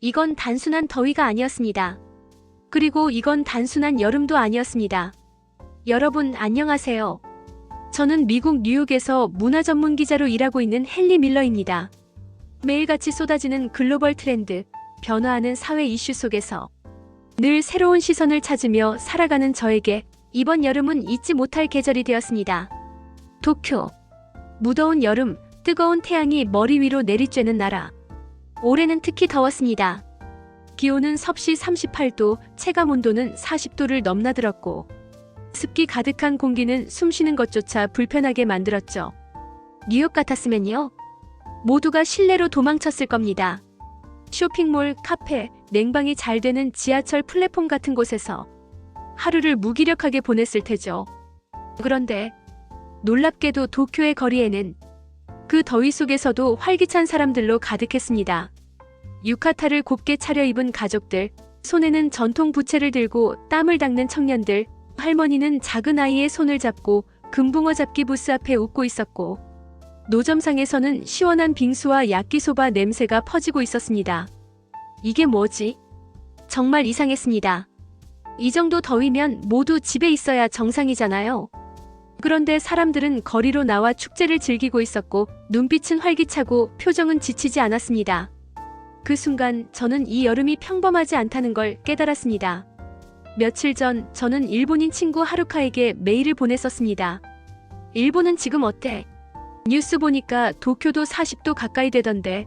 이건 단순한 더위가 아니었습니다. 그리고 이건 단순한 여름도 아니었습니다. 여러분 안녕하세요. 저는 미국 뉴욕에서 문화 전문 기자로 일하고 있는 헨리 밀러입니다. 매일같이 쏟아지는 글로벌 트렌드, 변화하는 사회 이슈 속에서 늘 새로운 시선을 찾으며 살아가는 저에게 이번 여름은 잊지 못할 계절이 되었습니다. 도쿄. 무더운 여름, 뜨거운 태양이 머리 위로 내리쬐는 나라. 올해는 특히 더웠습니다. 기온은 섭씨 38도, 체감온도는 40도를 넘나들었고 습기 가득한 공기는 숨쉬는 것조차 불편하게 만들었죠. 뉴욕 같았으면요. 모두가 실내로 도망쳤을 겁니다. 쇼핑몰, 카페, 냉방이 잘 되는 지하철 플랫폼 같은 곳에서 하루를 무기력하게 보냈을 테죠. 그런데 놀랍게도 도쿄의 거리에는 그 더위 속에서도 활기찬 사람들로 가득했습니다. 유카타를 곱게 차려입은 가족들, 손에는 전통 부채를 들고 땀을 닦는 청년들, 할머니는 작은 아이의 손을 잡고 금붕어 잡기 부스 앞에 웃고 있었고 노점상에서는 시원한 빙수와 야끼소바 냄새가 퍼지고 있었습니다. 이게 뭐지? 정말 이상했습니다. 이 정도 더위면 모두 집에 있어야 정상이잖아요. 그런데 사람들은 거리로 나와 축제를 즐기고 있었고 눈빛은 활기차고 표정은 지치지 않았습니다. 그 순간 저는 이 여름이 평범하지 않다는 걸 깨달았습니다. 며칠 전 저는 일본인 친구 하루카에게 메일을 보냈었습니다. 일본은 지금 어때? 뉴스 보니까 도쿄도 40도 가까이 되던데.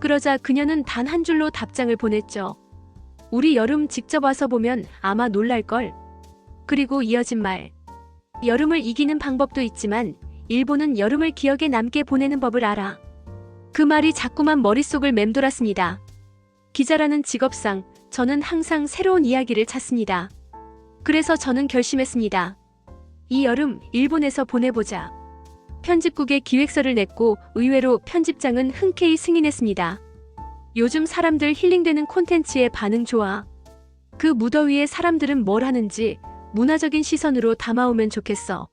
그러자 그녀는 단 한 줄로 답장을 보냈죠. 우리 여름 직접 와서 보면 아마 놀랄걸. 그리고 이어진 말. 여름을 이기는 방법도 있지만 일본은 여름을 기억에 남게 보내는 법을 알아. 그 말이 자꾸만 머릿속을 맴돌았습니다. 기자라는 직업상 저는 항상 새로운 이야기를 찾습니다. 그래서 저는 결심했습니다. 이 여름 일본에서 보내보자. 편집국에 기획서를 냈고 의외로 편집장은 흔쾌히 승인했습니다. 요즘 사람들 힐링되는 콘텐츠에 반응 좋아. 그 무더위에 사람들은 뭘 하는지 문화적인 시선으로 담아오면 좋겠어.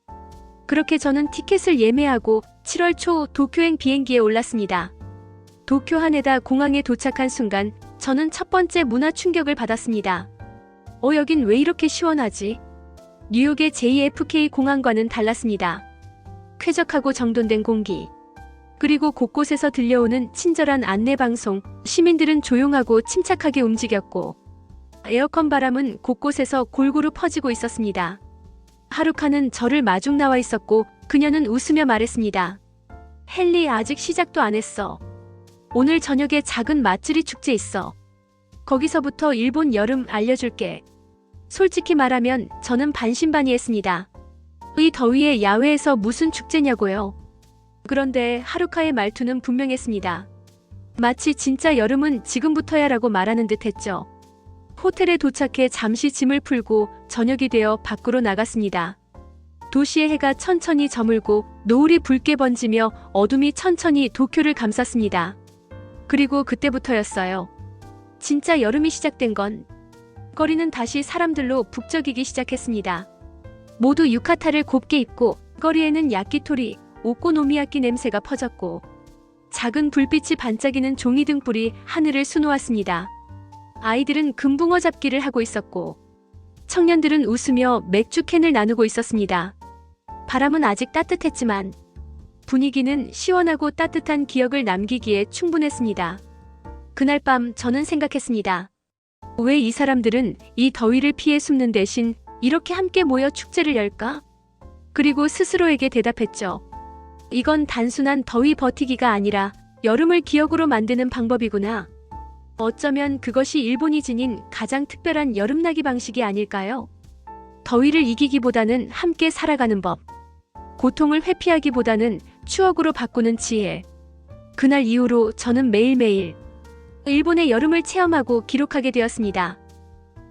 그렇게 저는 티켓을 예매하고 7월 초 도쿄행 비행기에 올랐습니다. 도쿄 하네다 공항에 도착한 순간 저는 첫 번째 문화 충격을 받았습니다. 여긴 왜 이렇게 시원하지? 뉴욕의 JFK 공항과는 달랐습니다. 쾌적하고 정돈된 공기. 그리고 곳곳에서 들려오는 친절한 안내방송, 시민들은 조용하고 침착하게 움직였고 에어컨 바람은 곳곳에서 골고루 퍼지고 있었습니다. 하루카는 저를 마중 나와 있었고 그녀는 웃으며 말했습니다. 헨리 아직 시작도 안 했어. 오늘 저녁에 작은 맛츠리 축제 있어. 거기서부터 일본 여름 알려줄게. 솔직히 말하면 저는 반신반의했습니다. 이 더위에 야외에서 무슨 축제냐고요. 그런데 하루카의 말투는 분명했습니다. 마치 진짜 여름은 지금부터야라고 말하는 듯 했죠. 호텔에 도착해 잠시 짐을 풀고 저녁이 되어 밖으로 나갔습니다. 도시의 해가 천천히 저물고 노을이 붉게 번지며 어둠이 천천히 도쿄를 감쌌습니다. 그리고 그때부터였어요. 진짜 여름이 시작된 건 거리는 다시 사람들로 북적이기 시작했습니다. 모두 유카타를 곱게 입고 거리에는 야끼토리, 오코노미야끼 냄새가 퍼졌고 작은 불빛이 반짝이는 종이 등불이 하늘을 수놓았습니다. 아이들은 금붕어 잡기를 하고 있었고 청년들은 웃으며 맥주캔을 나누고 있었습니다. 바람은 아직 따뜻했지만 분위기는 시원하고 따뜻한 기억을 남기기에 충분했습니다. 그날 밤 저는 생각했습니다. 왜 이 사람들은 이 더위를 피해 숨는 대신 이렇게 함께 모여 축제를 열까? 그리고 스스로에게 대답했죠. 이건 단순한 더위 버티기가 아니라 여름을 기억으로 만드는 방법이구나. 어쩌면 그것이 일본이 지닌 가장 특별한 여름나기 방식이 아닐까요? 더위를 이기기보다는 함께 살아가는 법. 고통을 회피하기보다는 추억으로 바꾸는 지혜. 그날 이후로 저는 매일매일 일본의 여름을 체험하고 기록하게 되었습니다.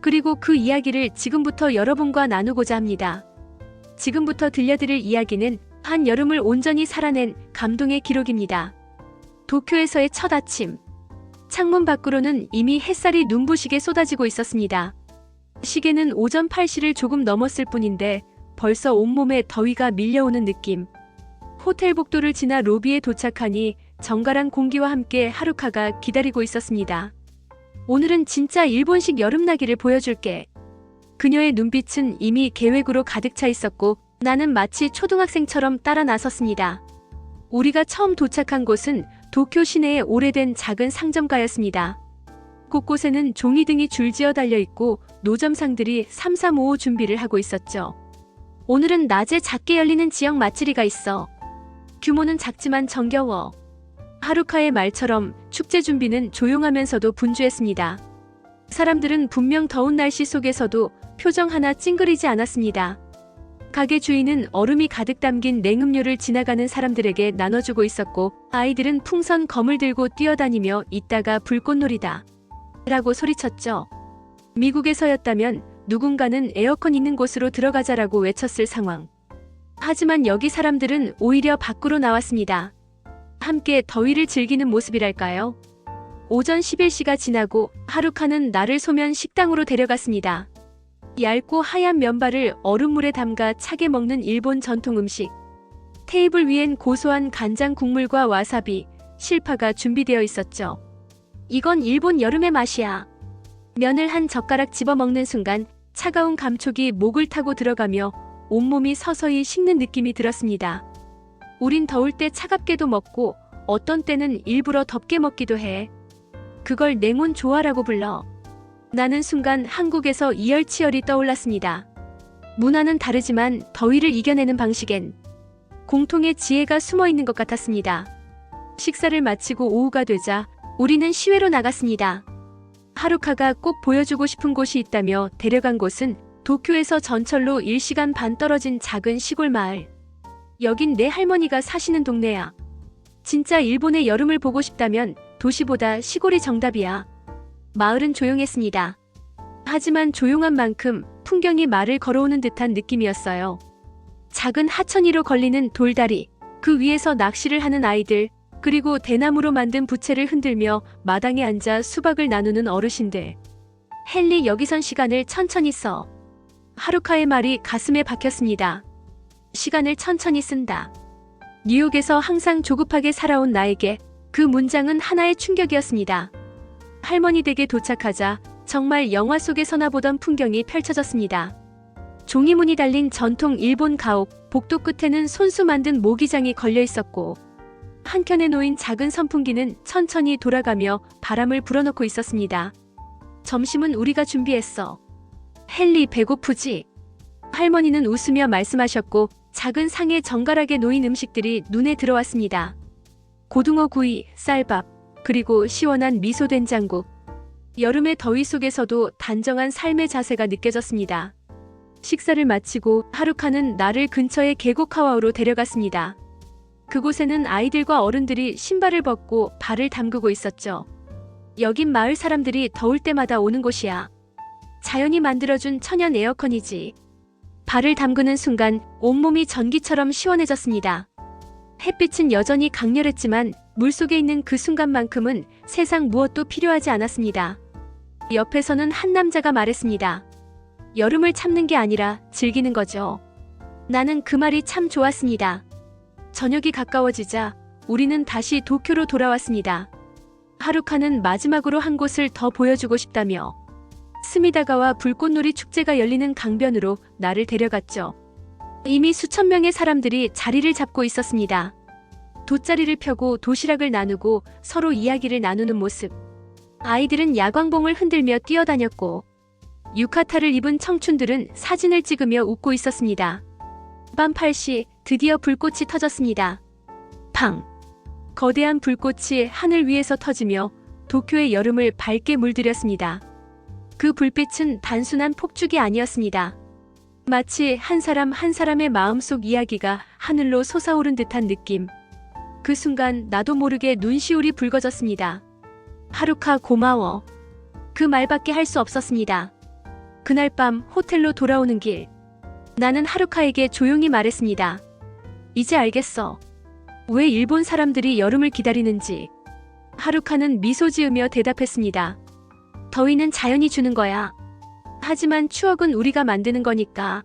그리고 그 이야기를 지금부터 여러분과 나누고자 합니다. 지금부터 들려드릴 이야기는 한 여름을 온전히 살아낸 감동의 기록입니다. 도쿄에서의 첫 아침. 창문 밖으로는 이미 햇살이 눈부시게 쏟아지고 있었습니다. 시계는 오전 8시를 조금 넘었을 뿐인데 벌써 온몸에 더위가 밀려오는 느낌. 호텔 복도를 지나 로비에 도착하니 정갈한 공기와 함께 하루카가 기다리고 있었습니다. 오늘은 진짜 일본식 여름나기를 보여줄게. 그녀의 눈빛은 이미 계획으로 가득 차 있었고 나는 마치 초등학생처럼 따라 나섰습니다. 우리가 처음 도착한 곳은 도쿄 시내의 오래된 작은 상점가였습니다. 곳곳에는 종이등이 줄지어 달려있고 노점상들이 삼삼오오 준비를 하고 있었죠. 오늘은 낮에 작게 열리는 지역 마츠리가 있어. 규모는 작지만 정겨워. 하루카의 말처럼 축제 준비는 조용하면서도 분주했습니다. 사람들은 분명 더운 날씨 속에서도 표정 하나 찡그리지 않았습니다. 가게 주인은 얼음이 가득 담긴 냉음료를 지나가는 사람들에게 나눠주고 있었고 아이들은 풍선 검을 들고 뛰어다니며 이따가 불꽃놀이다 라고 소리쳤죠. 미국에서였다면 누군가는 에어컨 있는 곳으로 들어가자라고 외쳤을 상황. 하지만 여기 사람들은 오히려 밖으로 나왔습니다. 함께 더위를 즐기는 모습이랄까요? 오전 11시가 지나고 하루카는 나를 소면 식당으로 데려갔습니다. 얇고 하얀 면발을 얼음물에 담가 차게 먹는 일본 전통 음식. 테이블 위엔 고소한 간장 국물과 와사비, 실파가 준비되어 있었죠. 이건 일본 여름의 맛이야. 면을 한 젓가락 집어 먹는 순간 차가운 감촉이 목을 타고 들어가며 온몸이 서서히 식는 느낌이 들었습니다. 우린 더울 때 차갑게도 먹고 어떤 때는 일부러 덥게 먹기도 해. 그걸 냉온 조화라고 불러. 나는 순간 한국에서 이열치열이 떠올랐습니다. 문화는 다르지만 더위를 이겨내는 방식엔 공통의 지혜가 숨어 있는 것 같았습니다. 식사를 마치고 오후가 되자 우리는 시외로 나갔습니다. 하루카가 꼭 보여주고 싶은 곳이 있다며 데려간 곳은 도쿄에서 전철로 1시간 반 떨어진 작은 시골 마을. 여긴 내 할머니가 사시는 동네야. 진짜 일본의 여름을 보고 싶다면 도시보다 시골이 정답이야. 마을은 조용했습니다. 하지만 조용한 만큼 풍경이 말을 걸어오는 듯한 느낌이었어요. 작은 하천 위로 걸리는 돌다리, 그 위에서 낚시를 하는 아이들, 그리고 대나무로 만든 부채를 흔들며 마당에 앉아 수박을 나누는 어르신들. 헨리, 여기선 시간을 천천히 써. 하루카의 말이 가슴에 박혔습니다. 시간을 천천히 쓴다. 뉴욕에서 항상 조급하게 살아온 나에게 그 문장은 하나의 충격이었습니다. 할머니 댁에 도착하자 정말 영화 속에서나 보던 풍경이 펼쳐졌습니다. 종이문이 달린 전통 일본 가옥, 복도 끝에는 손수 만든 모기장이 걸려 있었고 한켠에 놓인 작은 선풍기는 천천히 돌아가며 바람을 불어넣고 있었습니다. 점심은 우리가 준비했어. 헨리, 배고프지? 할머니는 웃으며 말씀하셨고 작은 상에 정갈하게 놓인 음식들이 눈에 들어왔습니다. 고등어 구이, 쌀밥, 그리고 시원한 미소 된장국. 여름의 더위 속에서도 단정한 삶의 자세가 느껴졌습니다. 식사를 마치고 하루카는 나를 근처의 계곡 하와우로 데려갔습니다. 그곳에는 아이들과 어른들이 신발을 벗고 발을 담그고 있었죠. 여긴 마을 사람들이 더울 때마다 오는 곳이야. 자연이 만들어준 천연 에어컨이지. 발을 담그는 순간 온몸이 전기처럼 시원해졌습니다. 햇빛은 여전히 강렬했지만 물속에 있는 그 순간만큼은 세상 무엇도 필요하지 않았습니다. 옆에서는 한 남자가 말했습니다. 여름을 참는 게 아니라 즐기는 거죠. 나는 그 말이 참 좋았습니다. 저녁이 가까워지자 우리는 다시 도쿄로 돌아왔습니다. 하루카는 마지막으로 한 곳을 더 보여주고 싶다며 스미다가와 불꽃놀이 축제가 열리는 강변으로 나를 데려갔죠. 이미 수천 명의 사람들이 자리를 잡고 있었습니다. 돗자리를 펴고 도시락을 나누고 서로 이야기를 나누는 모습. 아이들은 야광봉을 흔들며 뛰어다녔고 유카타를 입은 청춘들은 사진을 찍으며 웃고 있었습니다. 밤 8시 드디어 불꽃이 터졌습니다. 팡! 거대한 불꽃이 하늘 위에서 터지며 도쿄의 여름을 밝게 물들였습니다. 그 불빛은 단순한 폭죽이 아니었습니다. 마치 한 사람 한 사람의 마음속 이야기가 하늘로 솟아오른 듯한 느낌. 그 순간 나도 모르게 눈시울이 붉어졌습니다. 하루카, 고마워. 그 말밖에 할 수 없었습니다. 그날 밤 호텔로 돌아오는 길. 나는 하루카에게 조용히 말했습니다. 이제 알겠어. 왜 일본 사람들이 여름을 기다리는지. 하루카는 미소 지으며 대답했습니다. 더위는 자연이 주는 거야. 하지만 추억은 우리가 만드는 거니까.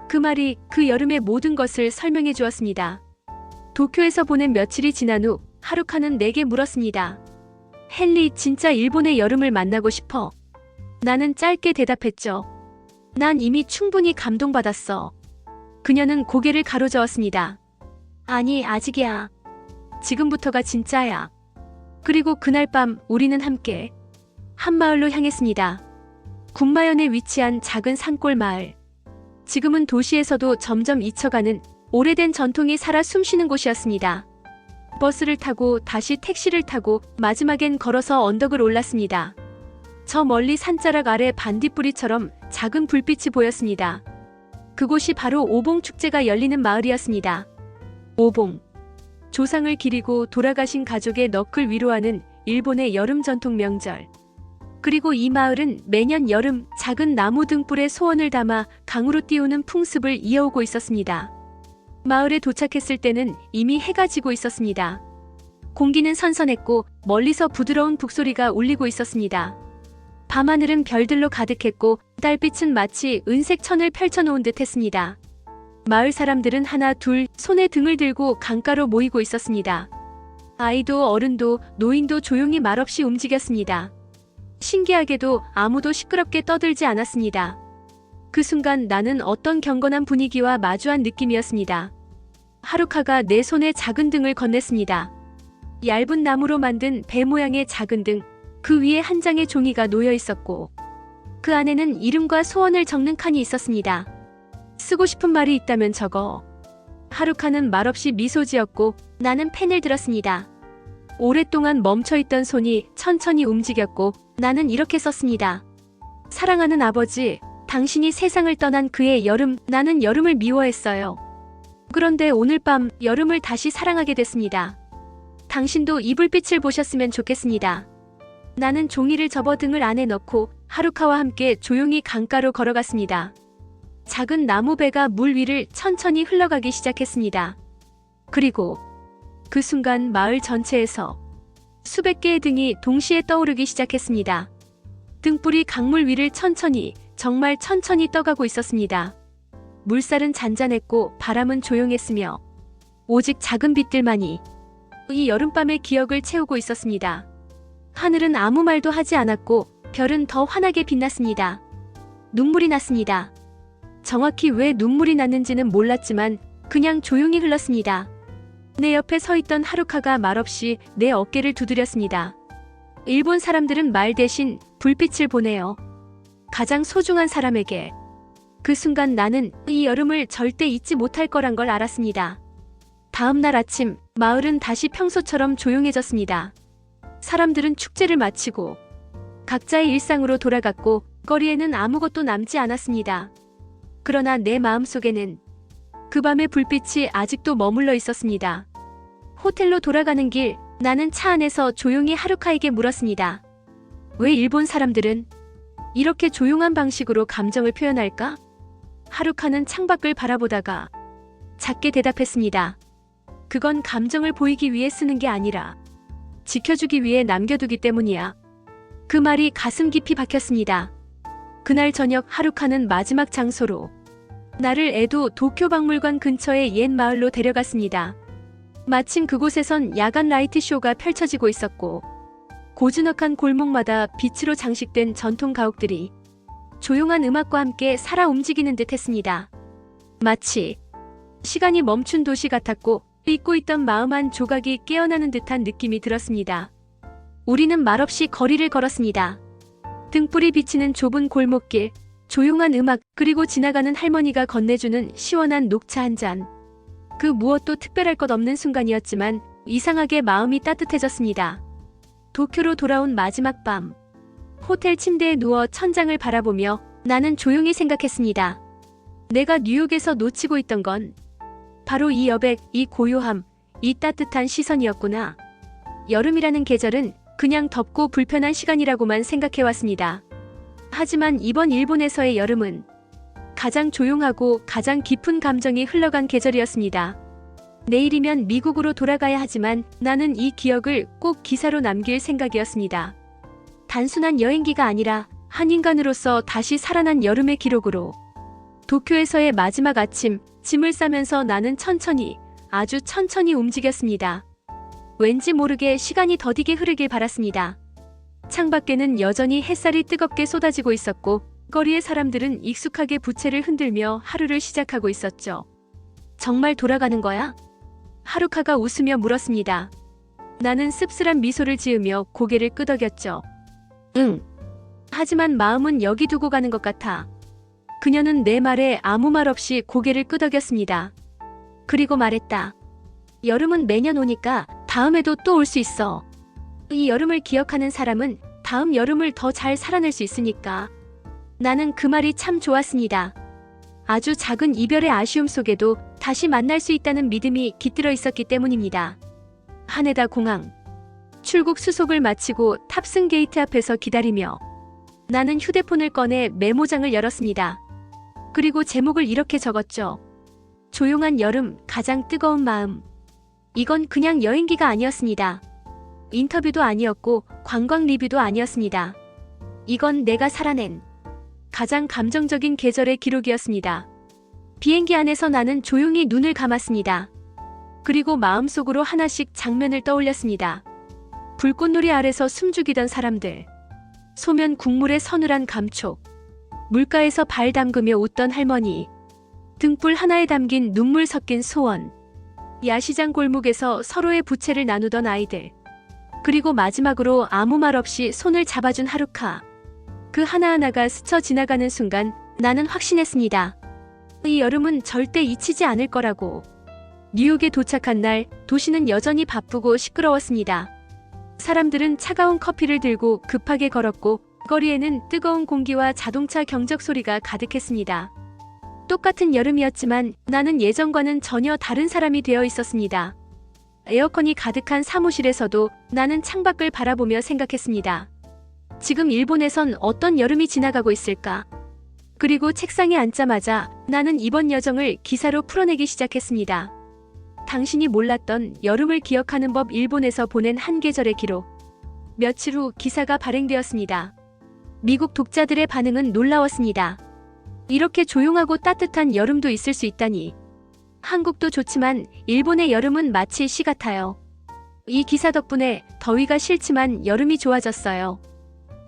그 말이 그 여름의 모든 것을 설명해 주었습니다. 도쿄에서 보낸 며칠이 지난 후 하루카는 내게 물었습니다. 헨리, 진짜 일본의 여름을 만나고 싶어. 나는 짧게 대답했죠. 난 이미 충분히 감동받았어. 그녀는 고개를 가로저었습니다. 아니, 아직이야. 지금부터가 진짜야. 그리고 그날 밤 우리는 함께 한 마을로 향했습니다. 군마현에 위치한 작은 산골 마을. 지금은 도시에서도 점점 잊혀가는 오래된 전통이 살아 숨쉬는 곳이었습니다. 버스를 타고 다시 택시를 타고 마지막엔 걸어서 언덕을 올랐습니다. 저 멀리 산자락 아래 반딧불이처럼 작은 불빛이 보였습니다. 그곳이 바로 오봉 축제가 열리는 마을이었습니다. 오봉. 조상을 기리고 돌아가신 가족의 넋을 위로하는 일본의 여름 전통 명절. 그리고 이 마을은 매년 여름 작은 나무 등불에 소원을 담아 강으로 띄우는 풍습을 이어오고 있었습니다. 마을에 도착했을 때는 이미 해가 지고 있었습니다. 공기는 선선했고 멀리서 부드러운 북소리가 울리고 있었습니다. 밤하늘은 별들로 가득했고 달빛은 마치 은색 천을 펼쳐놓은 듯 했습니다. 마을 사람들은 하나 둘 손에 등을 들고 강가로 모이고 있었습니다. 아이도 어른도 노인도 조용히 말없이 움직였습니다. 신기하게도 아무도 시끄럽게 떠들지 않았습니다. 그 순간 나는 어떤 경건한 분위기와 마주한 느낌이었습니다. 하루카가 내 손에 작은 등을 건넸습니다. 얇은 나무로 만든 배 모양의 작은 등, 그 위에 한 장의 종이가 놓여 있었고 그 안에는 이름과 소원을 적는 칸이 있었습니다. 쓰고 싶은 말이 있다면 적어. 하루카는 말없이 미소 지었고 나는 펜을 들었습니다. 오랫동안 멈춰있던 손이 천천히 움직였고 나는 이렇게 썼습니다. 사랑하는 아버지, 당신이 세상을 떠난 그의 여름, 나는 여름을 미워했어요. 그런데 오늘 밤 여름을 다시 사랑하게 됐습니다. 당신도 이 불빛을 보셨으면 좋겠습니다. 나는 종이를 접어 등을 안에 넣고 하루카와 함께 조용히 강가로 걸어갔습니다. 작은 나무배가 물 위를 천천히 흘러가기 시작했습니다. 그리고 그 순간 마을 전체에서 수백 개의 등이 동시에 떠오르기 시작했습니다. 등불이 강물 위를 천천히, 정말 천천히 떠가고 있었습니다. 물살은 잔잔했고 바람은 조용했으며 오직 작은 빛들만이 이 여름밤의 기억을 채우고 있었습니다. 하늘은 아무 말도 하지 않았고 별은 더 환하게 빛났습니다. 눈물이 났습니다. 정확히 왜 눈물이 났는지는 몰랐지만 그냥 조용히 흘렀습니다. 내 옆에 서 있던 하루카가 말없이 내 어깨를 두드렸습니다. 일본 사람들은 말 대신 불빛을 보내요. 가장 소중한 사람에게. 그 순간 나는 이 여름을 절대 잊지 못할 거란 걸 알았습니다. 다음 날 아침, 마을은 다시 평소처럼 조용해졌습니다. 사람들은 축제를 마치고 각자의 일상으로 돌아갔고 거리에는 아무것도 남지 않았습니다. 그러나 내 마음속에는 그 밤의 불빛이 아직도 머물러 있었습니다. 호텔로 돌아가는 길, 나는 차 안에서 조용히 하루카에게 물었습니다. 왜 일본 사람들은 이렇게 조용한 방식으로 감정을 표현할까? 하루카는 창밖을 바라보다가 작게 대답했습니다. 그건 감정을 보이기 위해 쓰는 게 아니라 지켜주기 위해 남겨두기 때문이야. 그 말이 가슴 깊이 박혔습니다. 그날 저녁 하루카는 마지막 장소로 나를 에도 도쿄 박물관 근처의 옛 마을로 데려갔습니다. 마침 그곳에선 야간 라이트 쇼가 펼쳐지고 있었고 고즈넉한 골목마다 빛으로 장식된 전통 가옥들이 조용한 음악과 함께 살아 움직이는 듯 했습니다. 마치 시간이 멈춘 도시 같았고 잊고 있던 마음 한 조각이 깨어나는 듯한 느낌이 들었습니다. 우리는 말없이 거리를 걸었습니다. 등불이 비치는 좁은 골목길, 조용한 음악, 그리고 지나가는 할머니가 건네주는 시원한 녹차 한 잔. 그 무엇도 특별할 것 없는 순간이었지만 이상하게 마음이 따뜻해졌습니다. 도쿄로 돌아온 마지막 밤. 호텔 침대에 누워 천장을 바라보며 나는 조용히 생각했습니다. 내가 뉴욕에서 놓치고 있던 건 바로 이 여백, 이 고요함, 이 따뜻한 시선이었구나. 여름이라는 계절은 그냥 덥고 불편한 시간이라고만 생각해왔습니다. 하지만 이번 일본에서의 여름은 가장 조용하고 가장 깊은 감정이 흘러간 계절이었습니다. 내일이면 미국으로 돌아가야 하지만 나는 이 기억을 꼭 기사로 남길 생각이었습니다. 단순한 여행기가 아니라 한 인간으로서 다시 살아난 여름의 기록으로. 도쿄에서의 마지막 아침, 짐을 싸면서 나는 천천히, 아주 천천히 움직였습니다. 왠지 모르게 시간이 더디게 흐르길 바랐습니다. 창밖에는 여전히 햇살이 뜨겁게 쏟아지고 있었고 거리의 사람들은 익숙하게 부채를 흔들며 하루를 시작하고 있었죠. 정말 돌아가는 거야? 하루카가 웃으며 물었습니다. 나는 씁쓸한 미소를 지으며 고개를 끄덕였죠. 응. 하지만 마음은 여기 두고 가는 것 같아. 그녀는 내 말에 아무 말 없이 고개를 끄덕였습니다. 그리고 말했다. 여름은 매년 오니까 다음에도 또 올 수 있어. 이 여름을 기억하는 사람은 다음 여름을 더 잘 살아낼 수 있으니까. 나는 그 말이 참 좋았습니다. 아주 작은 이별의 아쉬움 속에도 다시 만날 수 있다는 믿음이 깃들어 있었기 때문입니다. 하네다 공항. 출국 수속을 마치고 탑승 게이트 앞에서 기다리며 나는 휴대폰을 꺼내 메모장을 열었습니다. 그리고 제목을 이렇게 적었죠. 조용한 여름, 가장 뜨거운 마음. 이건 그냥 여행기가 아니었습니다. 인터뷰도 아니었고 관광 리뷰도 아니었습니다. 이건 내가 살아낸 가장 감정적인 계절의 기록이었습니다. 비행기 안에서 나는 조용히 눈을 감았습니다. 그리고 마음속으로 하나씩 장면을 떠올렸습니다. 불꽃놀이 아래서 숨죽이던 사람들, 소면 국물의 서늘한 감촉, 물가에서 발 담그며 웃던 할머니, 등불 하나에 담긴 눈물 섞인 소원, 야시장 골목에서 서로의 부채를 나누던 아이들, 그리고 마지막으로 아무 말 없이 손을 잡아준 하루카. 그 하나하나가 스쳐 지나가는 순간 나는 확신했습니다. 이 여름은 절대 잊히지 않을 거라고. 뉴욕에 도착한 날 도시는 여전히 바쁘고 시끄러웠습니다. 사람들은 차가운 커피를 들고 급하게 걸었고 거리에는 뜨거운 공기와 자동차 경적 소리가 가득했습니다. 똑같은 여름이었지만 나는 예전과는 전혀 다른 사람이 되어 있었습니다. 에어컨이 가득한 사무실에서도 나는 창밖을 바라보며 생각했습니다. 지금 일본에선 어떤 여름이 지나가고 있을까? 그리고 책상에 앉자마자 나는 이번 여정을 기사로 풀어내기 시작했습니다. 당신이 몰랐던 여름을 기억하는 법, 일본에서 보낸 한 계절의 기록. 며칠 후 기사가 발행되었습니다. 미국 독자들의 반응은 놀라웠습니다. 이렇게 조용하고 따뜻한 여름도 있을 수 있다니. 한국도 좋지만 일본의 여름은 마치 시 같아요. 이 기사 덕분에 더위가 싫지만 여름이 좋아졌어요.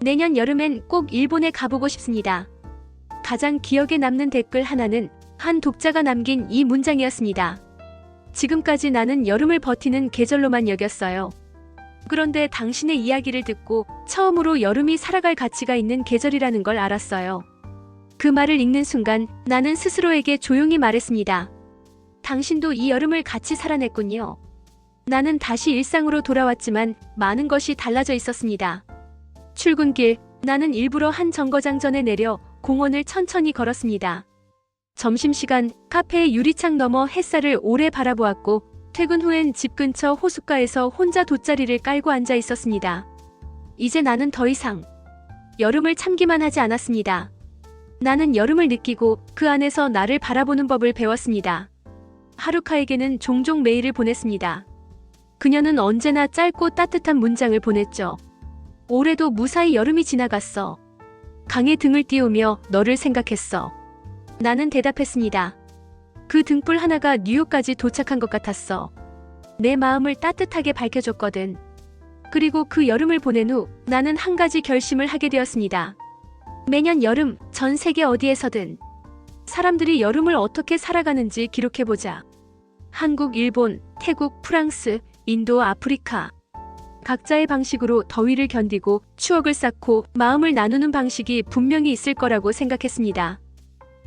내년 여름엔 꼭 일본에 가보고 싶습니다. 가장 기억에 남는 댓글 하나는 한 독자가 남긴 이 문장이었습니다. 지금까지 나는 여름을 버티는 계절로만 여겼어요. 그런데 당신의 이야기를 듣고 처음으로 여름이 살아갈 가치가 있는 계절이라는 걸 알았어요. 그 말을 읽는 순간 나는 스스로에게 조용히 말했습니다. 당신도 이 여름을 같이 살아냈군요. 나는 다시 일상으로 돌아왔지만 많은 것이 달라져 있었습니다. 출근길, 나는 일부러 한 정거장전에 내려 공원을 천천히 걸었습니다. 점심시간, 카페의 유리창 너머 햇살을 오래 바라보았고 퇴근 후엔 집 근처 호숫가에서 혼자 돗자리를 깔고 앉아 있었습니다. 이제 나는 더 이상 여름을 참기만 하지 않았습니다. 나는 여름을 느끼고 그 안에서 나를 바라보는 법을 배웠습니다. 하루카에게는 종종 메일을 보냈습니다. 그녀는 언제나 짧고 따뜻한 문장을 보냈죠. 올해도 무사히 여름이 지나갔어. 강에 등을 띄우며 너를 생각했어. 나는 대답했습니다. 그 등불 하나가 뉴욕까지 도착한 것 같았어. 내 마음을 따뜻하게 밝혀줬거든. 그리고 그 여름을 보낸 후 나는 한 가지 결심을 하게 되었습니다. 매년 여름 전 세계 어디에서든 사람들이 여름을 어떻게 살아가는지 기록해보자. 한국, 일본, 태국, 프랑스, 인도, 아프리카. 각자의 방식으로 더위를 견디고 추억을 쌓고 마음을 나누는 방식이 분명히 있을 거라고 생각했습니다.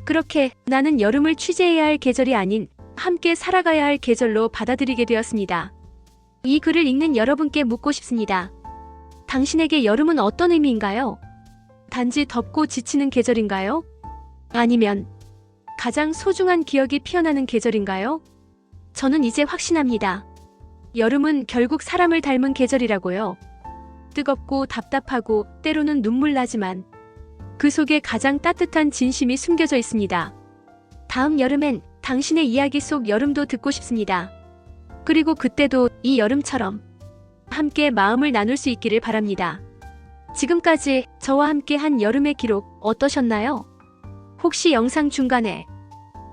그렇게 나는 여름을 취재해야 할 계절이 아닌 함께 살아가야 할 계절로 받아들이게 되었습니다. 이 글을 읽는 여러분께 묻고 싶습니다. 당신에게 여름은 어떤 의미인가요? 단지 덥고 지치는 계절인가요? 아니면 가장 소중한 기억이 피어나는 계절인가요? 저는 이제 확신합니다. 여름은 결국 사람을 닮은 계절이라고요. 뜨겁고 답답하고 때로는 눈물 나지만 그 속에 가장 따뜻한 진심이 숨겨져 있습니다. 다음 여름엔 당신의 이야기 속 여름도 듣고 싶습니다. 그리고 그때도 이 여름처럼 함께 마음을 나눌 수 있기를 바랍니다. 지금까지 저와 함께 한 여름의 기록 어떠셨나요? 혹시 영상 중간에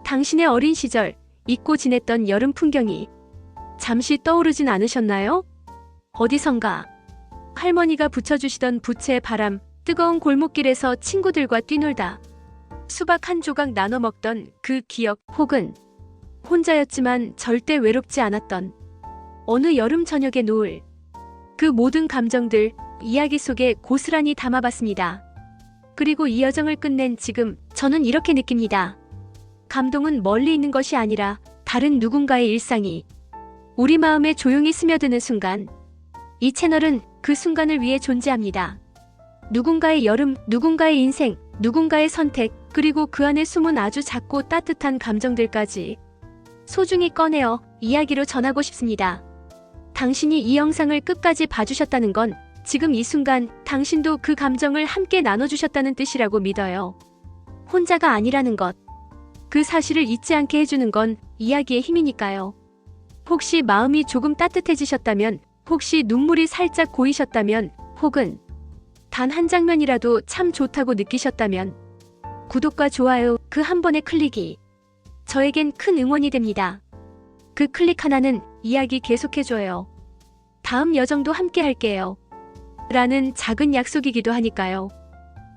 당신의 어린 시절 잊고 지냈던 여름 풍경이 잠시 떠오르진 않으셨나요? 어디선가 할머니가 붙여주시던 부채의 바람, 뜨거운 골목길에서 친구들과 뛰놀다 수박 한 조각 나눠 먹던 그 기억, 혹은 혼자였지만 절대 외롭지 않았던 어느 여름 저녁의 노을. 그 모든 감정들, 이야기 속에 고스란히 담아봤습니다. 그리고 이 여정을 끝낸 지금 저는 이렇게 느낍니다. 감동은 멀리 있는 것이 아니라 다른 누군가의 일상이 우리 마음에 조용히 스며드는 순간, 이 채널은 그 순간을 위해 존재합니다. 누군가의 여름, 누군가의 인생, 누군가의 선택, 그리고 그 안에 숨은 아주 작고 따뜻한 감정들까지 소중히 꺼내어 이야기로 전하고 싶습니다. 당신이 이 영상을 끝까지 봐주셨다는 건 지금 이 순간 당신도 그 감정을 함께 나눠주셨다는 뜻이라고 믿어요. 혼자가 아니라는 것. 그 사실을 잊지 않게 해주는 건 이야기의 힘이니까요. 혹시 마음이 조금 따뜻해지셨다면, 혹시 눈물이 살짝 고이셨다면, 혹은 단 한 장면이라도 참 좋다고 느끼셨다면, 구독과 좋아요 그 한 번의 클릭이 저에겐 큰 응원이 됩니다. 그 클릭 하나는 이야기 계속해줘요. 다음 여정도 함께 할게요. 라는 작은 약속이기도 하니까요.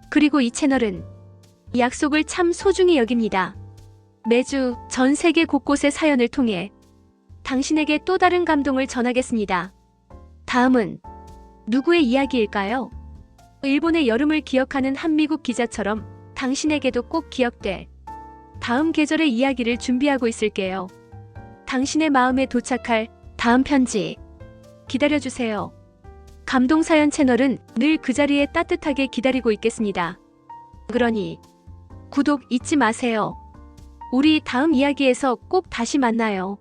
그리고 이 채널은 이 약속을 참 소중히 여깁니다. 매주 전 세계 곳곳의 사연을 통해 당신에게 또 다른 감동을 전하겠습니다. 다음은 누구의 이야기일까요? 일본의 여름을 기억하는 한 미국 기자처럼 당신에게도 꼭 기억될 다음 계절의 이야기를 준비하고 있을게요. 당신의 마음에 도착할 다음 편지 기다려주세요. 감동사연 채널은 늘 그 자리에 따뜻하게 기다리고 있겠습니다. 그러니 구독 잊지 마세요. 우리 다음 이야기에서 꼭 다시 만나요.